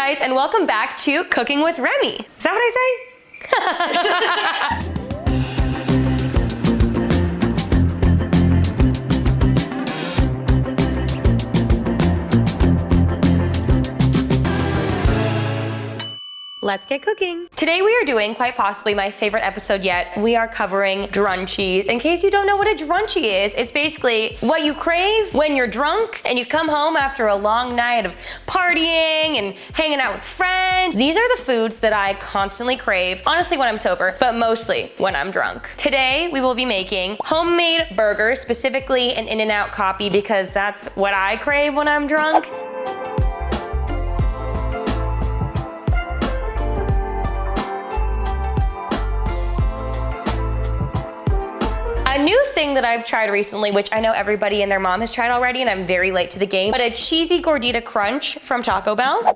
guys, and welcome back to Cooking with Remy. Is that what I say? Let's get cooking. Today we are doing quite possibly my favorite episode yet. We are covering Drunchies. In case you don't know what a Drunchie is, it's basically what you crave when you're drunk and you come home after a long night of partying and hanging out with friends. These are the foods that I constantly crave, honestly when I'm sober, but mostly when I'm drunk. Today we will be making homemade burgers, specifically an InNOut copy because that's what I crave when I'm drunk. A new thing that I've tried recently, which I know everybody and their mom has tried already, and I'm very late to the game, but a cheesy Gordita crunch from Taco Bell.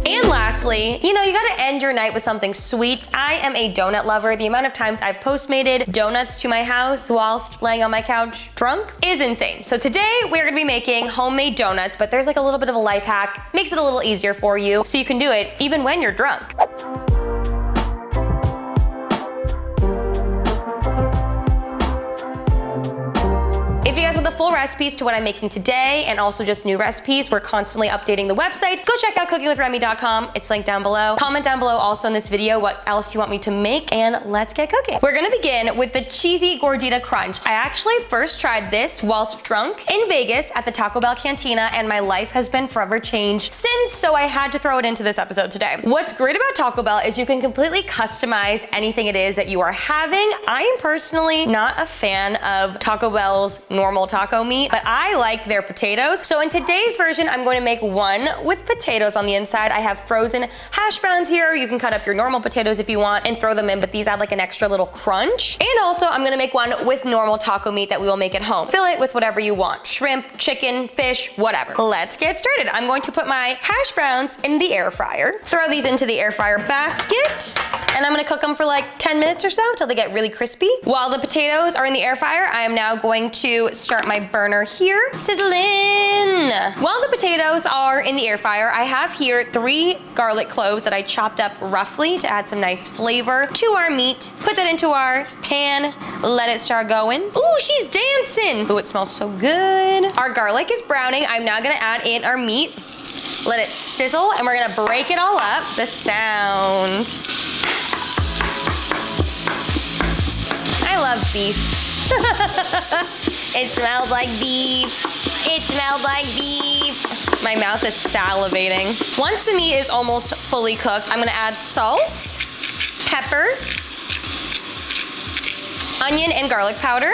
And lastly, you know, you gotta end your night with something sweet. I am a donut lover. The amount of times I've postmated donuts to my house whilst laying on my couch drunk is insane. So today we're gonna be making homemade donuts, but there's like a little bit of a life hack. Makes it a little easier for you so you can do it even when you're drunk. If you guys want the full recipes to what I'm making today and also just new recipes, we're constantly updating the website. Go check out cookingwithremy.com. It's linked down below. Comment down below also in this video what else you want me to make, and let's get cooking. We're gonna begin with the cheesy Gordita crunch. I actually first tried this whilst drunk in Vegas at the Taco Bell Cantina, and my life has been forever changed since, so I had to throw it into this episode today. What's great about Taco Bell is you can completely customize anything it is that you are having. I am personally not a fan of Taco Bell's normal taco meat, but I like their potatoes. So in today's version, I'm going to make one with potatoes on the inside. I have frozen hash browns here. You can cut up your normal potatoes if you want and throw them in, but these add like an extra little crunch. And also I'm gonna make one with normal taco meat that we will make at home. Fill it with whatever you want. Shrimp, chicken, fish, whatever. Let's get started. I'm going to put my hash browns in the air fryer. Throw these into the air fryer basket, and I'm gonna cook them for like 10 minutes or so until they get really crispy. While the potatoes are in the air fryer, I am now going to start my burner here. Sizzling! While the potatoes are in the air fryer, I have here 3 garlic cloves that I chopped up roughly to add some nice flavor to our meat. Put that into our pan, let it start going. Ooh, she's dancing! Ooh, it smells so good. Our garlic is browning. I'm now gonna add in our meat. Let it sizzle, and we're gonna break it all up. The sound. I love beef. It smells like beef. It smells like beef. My mouth is salivating. Once the meat is almost fully cooked, I'm gonna add salt, pepper, onion and garlic powder,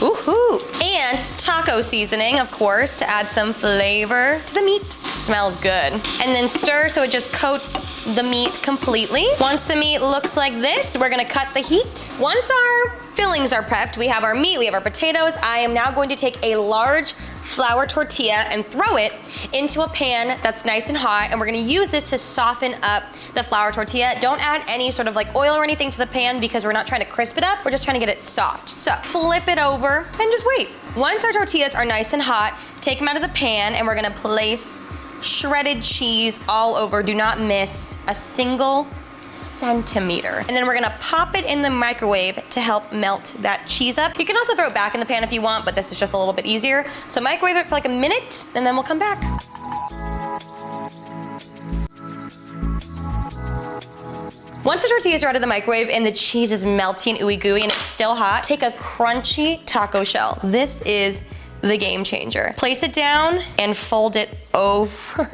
ooh, and taco seasoning, of course, to add some flavor to the meat. Smells good. And then stir so it just coats the meat completely. Once the meat looks like this, we're gonna cut the heat. Once our fillings are prepped, we have our meat, we have our potatoes. I am now going to take a large flour tortilla and throw it into a pan that's nice and hot, and we're gonna use this to soften up the flour tortilla. Don't add any sort of like oil or anything to the pan because we're not trying to crisp it up, we're just trying to get it soft. So flip it over and just wait. Once our tortillas are nice and hot, take them out of the pan, and we're gonna place shredded cheese all over. Do not miss a single centimeter. And then we're gonna pop it in the microwave to help melt that cheese up. You can also throw it back in the pan if you want, but this is just a little bit easier. So microwave it for like a minute, and then we'll come back. Once the tortillas are out of the microwave and the cheese is melty and ooey gooey and it's still hot, take a crunchy taco shell. This is the game changer. Place it down and fold it over.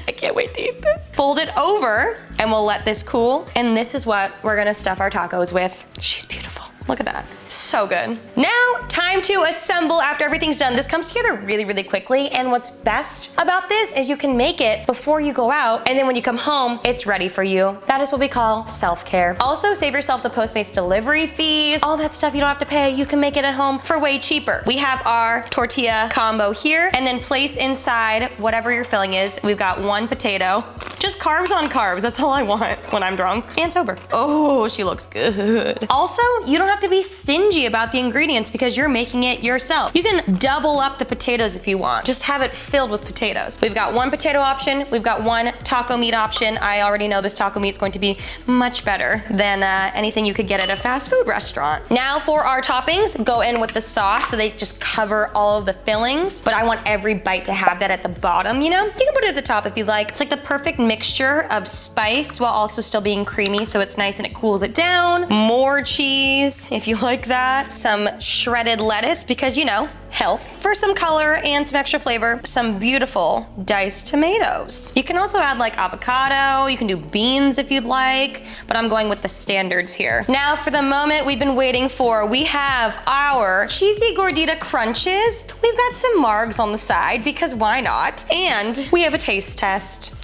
I can't wait to eat this. Fold it over and we'll let this cool. And this is what we're gonna stuff our tacos with. She's beautiful. Look at that. So good. Now, time to assemble after everything's done. This comes together really, really quickly. And what's best about this is you can make it before you go out. And then when you come home, it's ready for you. That is what we call self-care. Also, save yourself the Postmates delivery fees, all that stuff you don't have to pay. You can make it at home for way cheaper. We have our tortilla combo here, and then place inside whatever your filling is. We've got 1 potato. Just carbs on carbs. That's all I want when I'm drunk and sober. Oh, she looks good. Also, you don't have to be stingy about the ingredients because you're making it yourself. You can double up the potatoes if you want. Just have it filled with potatoes. We've got 1 potato option. We've got 1 taco meat option. I already know this taco meat is going to be much better than anything you could get at a fast food restaurant. Now for our toppings, go in with the sauce so they just cover all of the fillings, but I want every bite to have that at the bottom, you know? You can put it at the top if you like. It's like the perfect mixture of spice while also still being creamy, so it's nice and it cools it down. More cheese, if you like that. Some shredded lettuce, because you know, health. For some color and some extra flavor, some beautiful diced tomatoes. You can also add like avocado, you can do beans if you'd like, but I'm going with the standards here. Now for the moment we've been waiting for, we have our cheesy Gordita crunches. We've got some margs on the side because why not? And we have a taste test.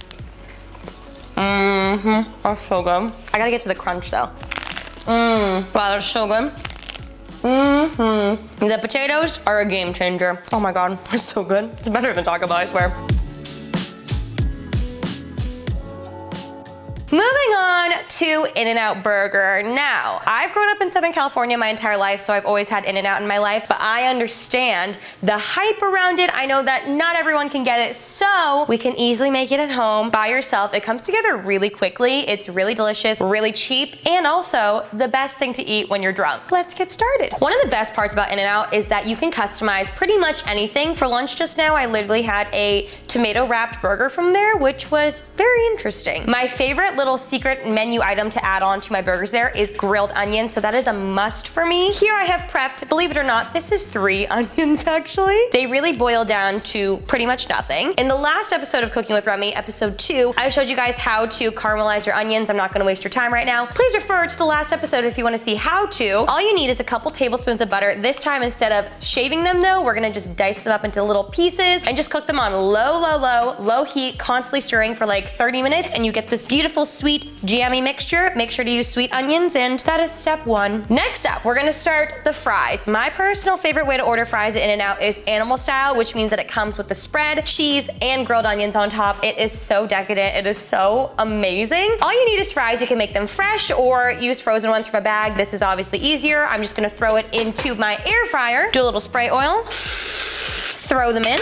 That's so good. I gotta get to the crunch though. Wow, that's so good. The potatoes are a game changer. Oh my God, it's so good. It's better than Taco Bell, I swear. Moving on to InNOut Burger. Now, I've grown up in Southern California my entire life, so I've always had InNOut in my life, but I understand the hype around it. I know that not everyone can get it, so we can easily make it at home by yourself. It comes together really quickly. It's really delicious, really cheap, and also the best thing to eat when you're drunk. Let's get started. One of the best parts about InNOut is that you can customize pretty much anything. For lunch just now, I literally had a tomato wrapped burger from there, which was very interesting. My favorite little secret menu item to add on to my burgers there is grilled onions, so that is a must for me. Here I have prepped, believe it or not, this is 3 onions actually. They really boil down to pretty much nothing. In the last episode of Cooking with Remy, episode 2, I showed you guys how to caramelize your onions. I'm not gonna waste your time right now. Please refer to the last episode if you wanna see how to. All you need is a couple tablespoons of butter. This time, instead of shaving them though, we're gonna just dice them up into little pieces and just cook them on low heat, constantly stirring for like 30 minutes, and you get this beautiful sweet jammy mixture. Make sure to use sweet onions, and that is step 1. Next up, we're gonna start the fries. My personal favorite way to order fries at InNOut is animal style, which means that it comes with the spread, cheese, and grilled onions on top. It is so decadent. It is so amazing. All you need is fries. You can make them fresh or use frozen ones from a bag. This is obviously easier. I'm just gonna throw it into my air fryer, do a little spray oil, throw them in.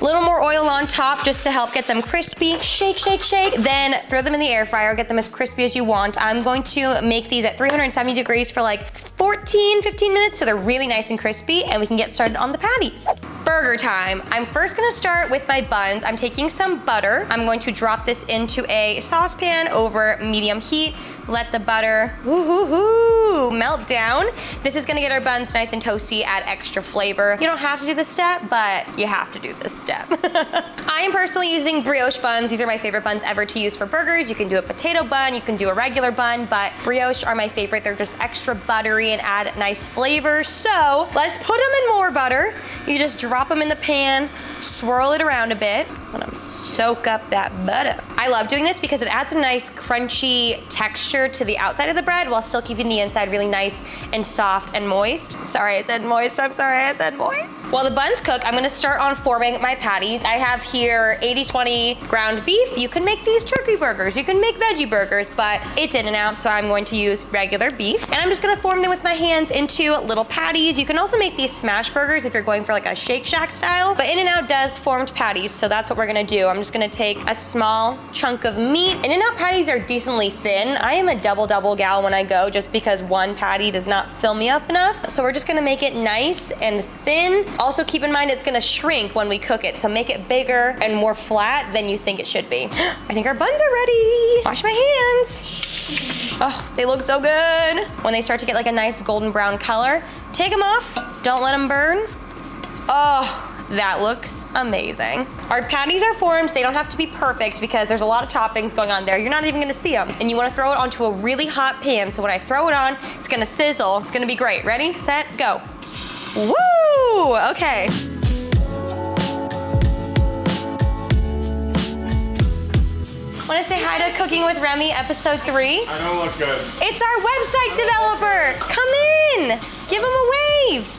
A little more oil on top just to help get them crispy. Shake, shake, shake. Then throw them in the air fryer, get them as crispy as you want. I'm going to make these at 370 degrees for like 15 minutes so they're really nice and crispy, and we can get started on the patties. Burger time. I'm first gonna start with my buns. I'm taking some butter. I'm going to drop this into a saucepan over medium heat. Let the butter melt down. This is gonna get our buns nice and toasty, add extra flavor. You don't have to do this step, but you have to do this step. I am personally using brioche buns. These are my favorite buns ever to use for burgers. You can do a potato bun, you can do a regular bun, but brioche are my favorite. They're just extra buttery and add nice flavor. So let's put them in more butter. You just drop them in the pan, swirl it around a bit, and soak up that butter. I love doing this because it adds a nice crunchy texture to the outside of the bread while still keeping the inside really nice and soft and moist. Sorry, I said moist. I'm sorry, I said moist. While the buns cook, I'm gonna start on forming my patties. I have here 80-20 ground beef. You can make these turkey burgers, you can make veggie burgers, but it's InNOut, so I'm going to use regular beef. And I'm just gonna form them with my hands into little patties. You can also make these smash burgers if you're going for like a Shake Shack style, but InNOut does formed patties, so that's what we're gonna do. I'm just gonna take a small chunk of meat. InNOut patties are decently thin. I am a double gal when I go just because one patty does not fill me up enough. So we're just gonna make it nice and thin. Also keep in mind it's gonna shrink when we cook it, so make it bigger and more flat than you think it should be. I think our buns are ready. Wash my hands. Oh, they look so good. When they start to get like a nice golden brown color, take them off. Don't let them burn. Oh, That looks amazing. Our patties are formed. They don't have to be perfect because there's a lot of toppings going on there. You're not even gonna see them. And you wanna throw it onto a really hot pan. So when I throw it on, it's gonna sizzle. It's gonna be great. Ready, set, go. Woo, okay. Want to say hi to Cooking with Remy, episode 3? I don't look good. It's our website developer. Come in. Give him a wave.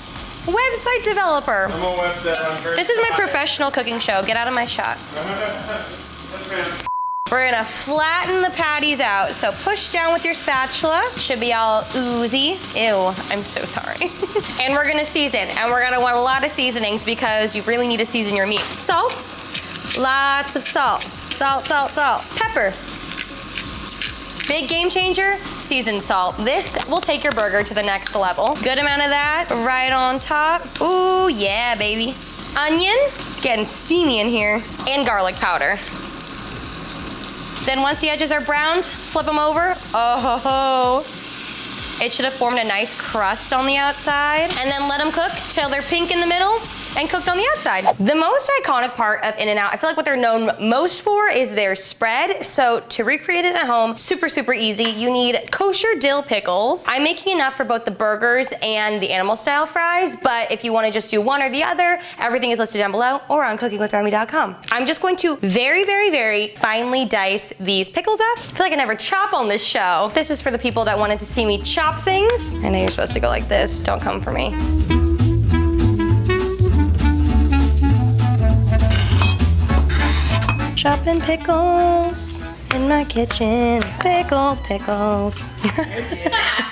Website developer. I'm a web dev. This is my professional cooking show. Get out of my shot. Yes, ma'am. We're gonna flatten the patties out. So push down with your spatula. Should be all oozy. Ew, I'm so sorry. And we're gonna season. And we're gonna want a lot of seasonings because you really need to season your meat. Salt, lots of salt. Salt, salt, salt. Pepper. Big game changer, seasoned salt. This will take your burger to the next level. Good amount of that right on top. Ooh, yeah, baby. Onion, it's getting steamy in here. And garlic powder. Then once the edges are browned, flip them over. Oh, ho, ho. It should have formed a nice crust on the outside. And then let them cook till they're pink in the middle and cooked on the outside. The most iconic part of InNOut, I feel like what they're known most for is their spread. So to recreate it at home, super, super easy. You need kosher dill pickles. I'm making enough for both the burgers and the animal style fries, but if you wanna just do one or the other, everything is listed down below or on cookingwithRemy.com. I'm just going to very, very, very finely dice these pickles up. I feel like I never chop on this show. This is for the people that wanted to see me chop things. I know you're supposed to go like this. Don't come for me. Chopping pickles in my kitchen. Pickles, pickles.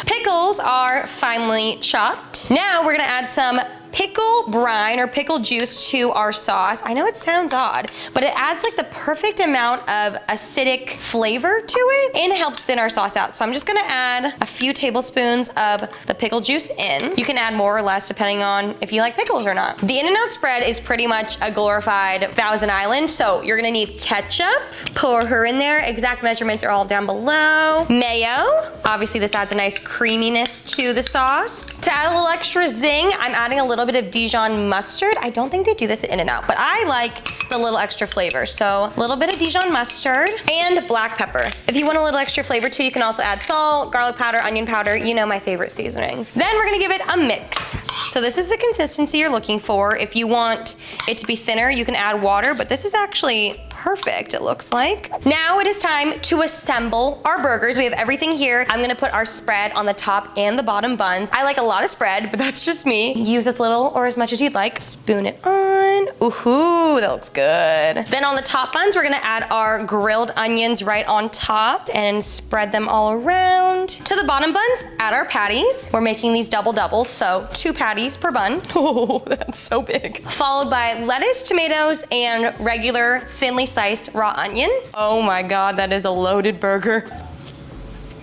Pickles are finely chopped. Now we're gonna add some pickle brine or pickle juice to our sauce. I know it sounds odd, but it adds like the perfect amount of acidic flavor to it and it helps thin our sauce out. So I'm just gonna add a few tablespoons of the pickle juice in. You can add more or less depending on if you like pickles or not. The InNOut Spread is pretty much a glorified Thousand Island, so you're gonna need ketchup. Pour her in there. Exact measurements are all down below. Mayo. Obviously this adds a nice creaminess to the sauce. To add a little extra zing, I'm adding a little bit of Dijon mustard. I don't think they do this at InNOut, but I like the little extra flavor. So a little bit of Dijon mustard and black pepper. If you want a little extra flavor too, you can also add salt, garlic powder, onion powder, you know my favorite seasonings. Then we're gonna give it a mix. So this is the consistency you're looking for. If you want it to be thinner, you can add water, but this is actually perfect, it looks like. Now it is time to assemble our burgers. We have everything here. I'm gonna put our spread on the top and the bottom buns. I like a lot of spread, but that's just me. Use this little or as much as you'd like. Spoon it on. Ooh, that looks good. Then on the top buns, we're gonna add our grilled onions right on top and spread them all around. To the bottom buns, add our patties. We're making these double doubles, so 2 patties per bun. Oh, that's so big. Followed by lettuce, tomatoes, and regular thinly sliced raw onion. Oh my God, that is a loaded burger.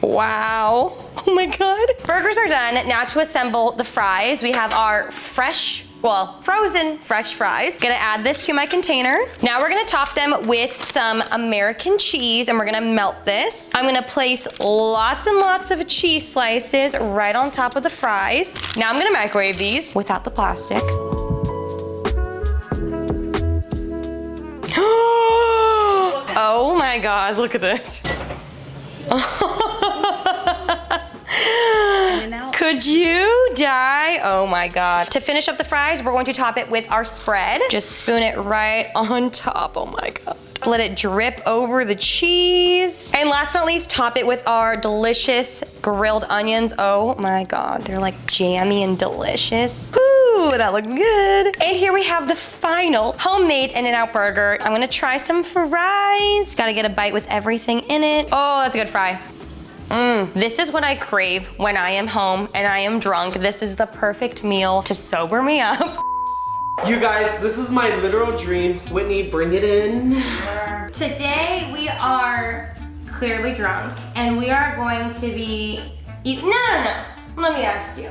Wow. Oh my God. Burgers are done. Now to assemble the fries, we have our frozen fresh fries. Gonna add this to my container. Now we're gonna top them with some American cheese and we're gonna melt this. I'm gonna place lots and lots of cheese slices right on top of the fries. Now I'm gonna microwave these without the plastic. Oh my God, look at this. Could you die? Oh my God. To finish up the fries, we're going to top it with our spread. Just spoon it right on top. Oh my God. Let it drip over the cheese. And last but not least, top it with our delicious grilled onions. Oh my God, they're like jammy and delicious. Ooh, that looked good. And here we have the final homemade InNOut burger. I'm gonna try some fries. Gotta get a bite with everything in it. Oh, that's a good fry. This is what I crave when I am home and I am drunk. This is the perfect meal to sober me up. You guys, this is my literal dream. Whitney, bring it in. Today we are clearly drunk and we are going to be No. Let me ask you.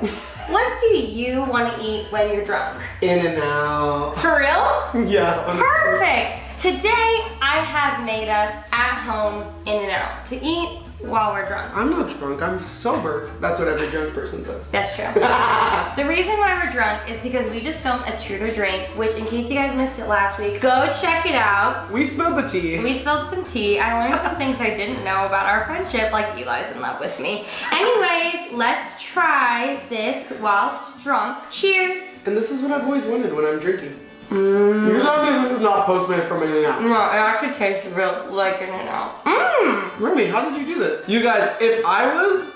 What do you want to eat when you're drunk? InNOut. For real? Yeah. Perfect. Today I have made us at home InNOut to eat while we're drunk. I'm not drunk, I'm sober. That's what every drunk person says. That's true. The reason why we're drunk is because we just filmed a True to Drink, which in case you guys missed it last week, go check it out. We spilled the tea. We spilled some tea. I learned some things I didn't know about our friendship, like Eli's in love with me. Anyways, let's try this whilst drunk. Cheers. And this is what I've always wanted when I'm drinking. You're telling me this is not Postmates from InNOut? No, it actually tastes real like InNOut. Romy, how did you do this? You guys, if I was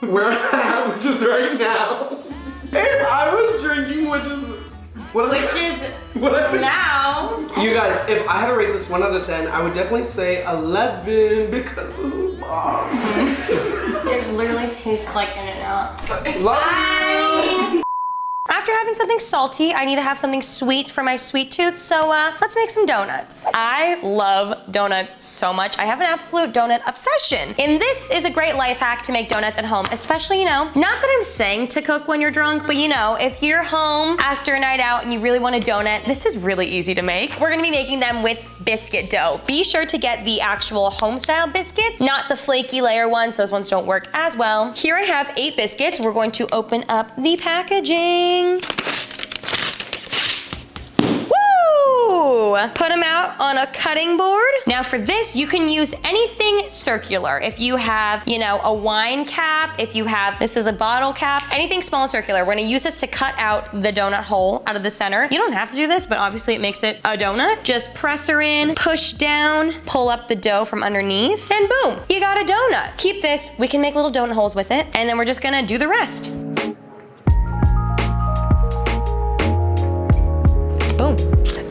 where I'm at, which is right now, if I was drinking, which is now. You guys, if I had to rate this 1 out of 10, I would definitely say 11 because this is bomb. It literally tastes like InNOut. Love you. After having something salty, I need to have something sweet for my sweet tooth, so let's make some donuts. I love donuts so much. I have an absolute donut obsession. And this is a great life hack to make donuts at home, especially, not that I'm saying to cook when you're drunk, but if you're home after a night out and you really want a donut, this is really easy to make. We're gonna be making them with biscuit dough. Be sure to get the actual home-style biscuits, not the flaky layer ones. Those ones don't work as well. Here I have 8 biscuits. We're going to open up the packaging. Woo! Put them out on a cutting board. Now for this, you can use anything circular. If you have, a wine cap, if you have, this is a bottle cap, anything small and circular. We're gonna use this to cut out the donut hole out of the center. You don't have to do this, but obviously it makes it a donut. Just press her in, push down, pull up the dough from underneath, and boom, you got a donut. Keep this, we can make little donut holes with it, and then we're just gonna do the rest. Boom.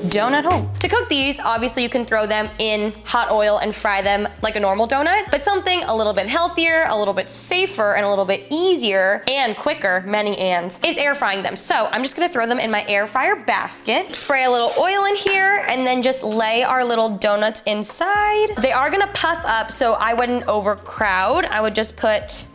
Donut hole. To cook these, obviously you can throw them in hot oil and fry them like a normal donut, but something a little bit healthier, a little bit safer, and a little bit easier and quicker, many ands, is air frying them. So I'm just gonna throw them in my air fryer basket, spray a little oil in here, and then just lay our little donuts inside. They are gonna puff up, so I wouldn't overcrowd. I would just put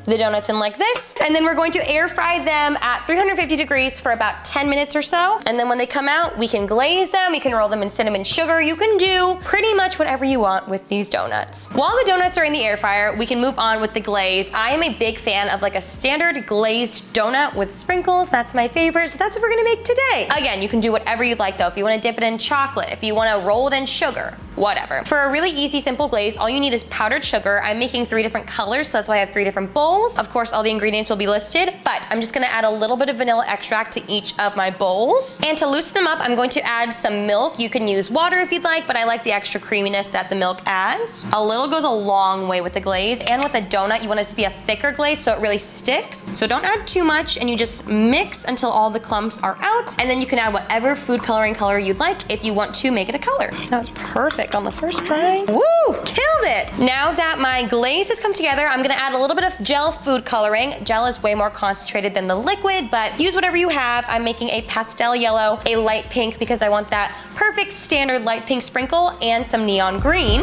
the donuts in like this, and then we're going to air fry them at 350 degrees for about 10 minutes or so. And then when they come out, we can glaze them, you can roll them in cinnamon sugar, you can do pretty much whatever you want with these donuts. While the donuts are in the air fryer, we can move on with the glaze. I am a big fan of like a standard glazed donut with sprinkles. That's my favorite, so that's what we're gonna make today. Again, you can do whatever you'd like though. If you wanna dip it in chocolate, if you wanna roll it in sugar, whatever. For a really easy, simple glaze, all you need is powdered sugar. I'm making 3 different colors, so that's why I have 3 different bowls. Of course, all the ingredients will be listed, but I'm just gonna add a little bit of vanilla extract to each of my bowls. And to loosen them up, I'm going to add some milk. You can use water if you'd like, but I like the extra creaminess that the milk adds. A little goes a long way with the glaze, and with a donut, you want it to be a thicker glaze so it really sticks. So don't add too much, and you just mix until all the clumps are out, and then you can add whatever food coloring color you'd like if you want to make it a color. That was perfect on the first try. Woo, killed it. Now that my glaze has come together, I'm gonna add a little bit of gel food coloring. Gel is way more concentrated than the liquid, but use whatever you have. I'm making a pastel yellow, a light pink, because I want that perfect standard light pink sprinkle, and some neon green.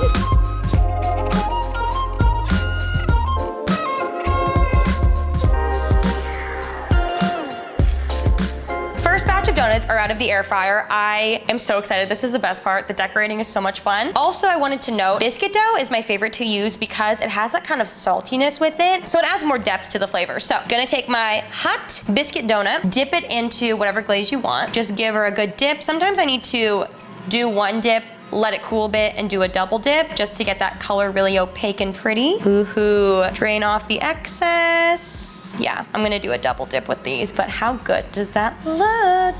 First batch of donuts are out of the air fryer. I am so excited. This is the best part. The decorating is so much fun. Also, I wanted to note, biscuit dough is my favorite to use because it has that kind of saltiness with it, so it adds more depth to the flavor. So, gonna take my hot biscuit donut, dip it into whatever glaze you want. Just give her a good dip. Sometimes I need to do one dip, let it cool a bit, and do a double dip just to get that color really opaque and pretty. Woohoo. Drain off the excess. Yeah, I'm gonna do a double dip with these, but how good does that look?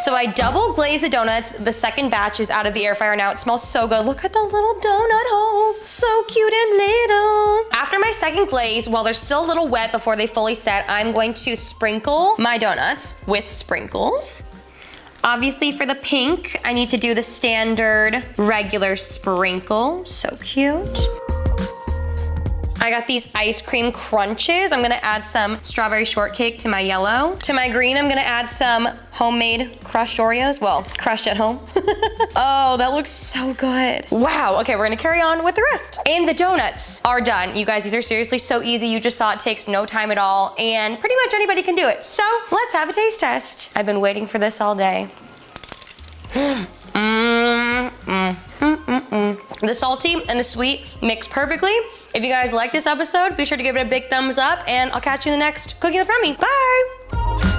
So I double glaze the donuts. The second batch is out of the air fryer now. It smells so good. Look at the little donut holes. So cute and little. After my second glaze, while they're still a little wet before they fully set, I'm going to sprinkle my donuts with sprinkles. Obviously for the pink, I need to do the standard regular sprinkle. So cute. I got these ice cream crunches. I'm gonna add some strawberry shortcake to my yellow. To my green, I'm gonna add some homemade crushed Oreos. Well, crushed at home. Oh, that looks so good. Wow, okay, we're gonna carry on with the rest. And the donuts are done. You guys, these are seriously so easy. You just saw it takes no time at all, and pretty much anybody can do it. So let's have a taste test. I've been waiting for this all day. The salty and the sweet mix perfectly. If you guys like this episode, be sure to give it a big thumbs up, and I'll catch you in the next Cooking with Remy. Bye.